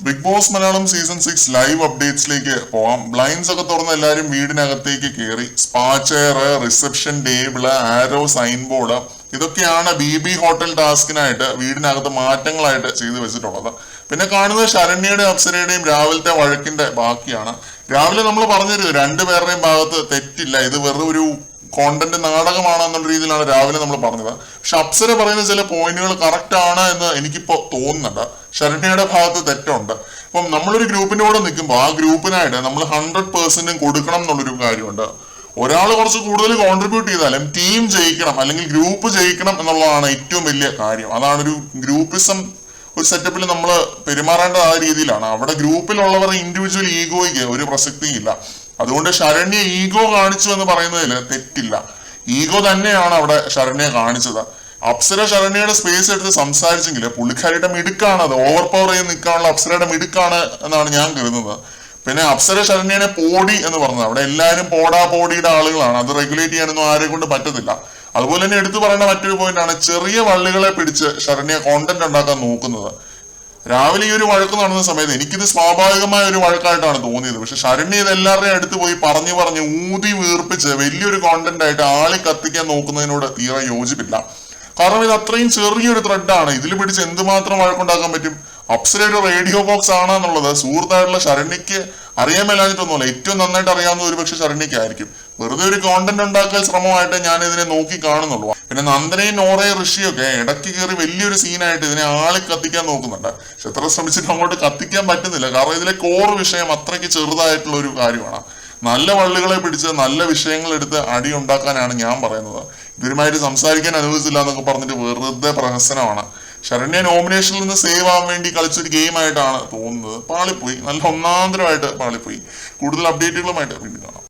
Big Boss Malayalam season 6 live അപ്ഡേറ്റ്സിലേക്ക് പോവാം. Blinds ഒക്കെ തുറന്ന് എല്ലാവരും വീടിനകത്തേക്ക് കയറി. സ്പാ ചെയർ, റിസപ്ഷൻ ടേബിള്, ആരോ സൈൻ ബോർഡ്, ഇതൊക്കെയാണ് BB ഹോട്ടൽ ടാസ്കിനായിട്ട് വീടിനകത്ത് മാറ്റങ്ങളായിട്ട് ചെയ്തു വെച്ചിട്ടുള്ളത്. പിന്നെ കാണുന്നത് ശരണ്യയുടെയും അപ്സരയുടെയും രാവിലത്തെ വഴക്കിന്റെ ബാക്കിയാണ്. രാവിലെ നമ്മൾ പറഞ്ഞിരുന്നു രണ്ടുപേരുടെയും ഭാഗത്ത് തെറ്റില്ല, ഇത് വെറും ഒരു കോണ്ടന്റ് നാടകമാണ് എന്നുള്ള രീതിയിലാണ് രാവിലെ നമ്മൾ പറഞ്ഞത്. പക്ഷെ അപ്സര പറയുന്ന ചില പോയിന്റുകൾ കറക്റ്റ് ആണ് എന്ന് എനിക്കിപ്പോ തോന്നുന്നുണ്ട്. ശരണ്യയുടെ ഭാഗത്ത് തെറ്റുണ്ട്. അപ്പം നമ്മളൊരു ഗ്രൂപ്പിന്റെ കൂടെ നിൽക്കുമ്പോൾ ആ ഗ്രൂപ്പിനായിട്ട് നമ്മൾ 100% കൊടുക്കണം എന്നുള്ളൊരു കാര്യമുണ്ട്. ഒരാൾ കുറച്ച് കൂടുതൽ കോൺട്രിബ്യൂട്ട് ചെയ്താലും ടീം ജയിക്കണം അല്ലെങ്കിൽ ഗ്രൂപ്പ് ജയിക്കണം എന്നുള്ളതാണ് ഏറ്റവും വലിയ കാര്യം. അതാണ് ഒരു ഗ്രൂപ്പിസം ഒരു സെറ്റപ്പിൽ നമ്മൾ പെരുമാറേണ്ട ആ രീതിയിലാണ്. അവിടെ ഗ്രൂപ്പിലുള്ളവർ ഇൻഡിവിജ്വൽ ഈഗോയ്ക്ക് ഒരു പ്രസക്തിയും ഇല്ല. അതുകൊണ്ട് ശരണ്യ ഈഗോ കാണിച്ചു എന്ന് പറയുന്നതിൽ തെറ്റില്ല. ഈഗോ തന്നെയാണ് അവിടെ ശരണ്യ കാണിച്ചത്. അപ്സര ശരണ്യയുടെ സ്പേസ് എടുത്ത് സംസാരിച്ചെങ്കിൽ പുള്ളിക്കാരിയുടെ മിടുക്കാണ്, അത് ഓവർ പവർ ചെയ്ത് നിൽക്കാനുള്ള അപ്സരയുടെ മിടുക്കാണ് എന്നാണ് ഞാൻ കരുതുന്നത്. പിന്നെ അപ്സര ശരണ്യനെ പോടി എന്ന് പറഞ്ഞത്, അവിടെ എല്ലാവരും പോടിയുടെ ആളുകളാണ്, അത് റെഗുലേറ്റ് ചെയ്യാനൊന്നും ആരെ കൊണ്ട് പറ്റത്തില്ല. അതുപോലെ തന്നെ എടുത്തു പറയേണ്ട മറ്റൊരു പോയിന്റ് ആണ് ചെറിയ വള്ളികളെ പിടിച്ച് ശരണ്യ കോണ്ടന്റ് ഉണ്ടാക്കാൻ നോക്കുന്നത്. രാവിലെ ഈ ഒരു വഴക്ക് നടന്ന സമയത്ത് എനിക്കിത് സ്വാഭാവികമായ ഒരു വഴക്കായിട്ടാണ് തോന്നിയത്. പക്ഷെ ശരണ്യ ഇത് എല്ലാവരുടെയും അടുത്ത് പോയി പറഞ്ഞ് ഊതി വീർപ്പിച്ച് വലിയൊരു കോണ്ടന്റ് ആയിട്ട് ആളെ കത്തിക്കാൻ നോക്കുന്നതിനോട് തീരെ യോജിപ്പില്ല. കാരണം ഇത് അത്രയും ചെറിയൊരു ത്രെഡാണ്, ഇതിൽ പിടിച്ച് എന്തുമാത്രം വഴക്കുണ്ടാക്കാൻ പറ്റും. അപ്സരയുടെ റേഡിയോ ബോക്സ് ആണെന്നുള്ളത് സുഹൃത്തായിട്ടുള്ള ശരണ്യക്ക് അറിയാൻ മേലാഞ്ഞിട്ടൊന്നുമല്ല, ഏറ്റവും നന്നായിട്ട് അറിയാവുന്ന ഒരുപക്ഷെ ശരണ്യക്കായിരിക്കും. വെറുതെ ഒരു കോണ്ടന്റ് ഉണ്ടാക്കൽ ശ്രമമായിട്ട് ഞാൻ ഇതിനെ നോക്കി കാണുന്നുള്ളൂ. പിന്നെ നന്ദനയും നോറയും ഋഷിയൊക്കെ ഇടയ്ക്ക് കയറി വലിയൊരു സീനായിട്ട് ഇതിനെ ആളെ കത്തിക്കാൻ നോക്കുന്നുണ്ട്. പക്ഷെ എത്ര ശ്രമിച്ചിട്ട് അങ്ങോട്ട് കത്തിക്കാൻ പറ്റുന്നില്ല. കാരണം ഇതിലെ കോർ വിഷയം അത്രയ്ക്ക് ചെറുതായിട്ടുള്ള ഒരു കാര്യമാണ്. നല്ല വള്ളികളെ പിടിച്ച് നല്ല വിഷയങ്ങൾ എടുത്ത് അടി ഉണ്ടാക്കാനാണ് ഞാൻ പറയുന്നത്. ഇവരുമായിട്ട് സംസാരിക്കാൻ അനുവദിച്ചില്ല എന്നൊക്കെ പറഞ്ഞിട്ട് വെറുതെ പ്രഹസനമാണ്. ശരണ്യ നോമിനേഷനിൽ നിന്ന് സേവ് ആവാൻ വേണ്ടി കളിച്ചൊരു ഗെയിം ആയിട്ടാണ് തോന്നുന്നത്. പാളിപ്പോയി, നല്ല ഒന്നാന്തരമായിട്ട് പാളിപ്പോയി. കൂടുതൽ അപ്ഡേറ്റുകളുമായിട്ട് വീണ്ടും കാണാം.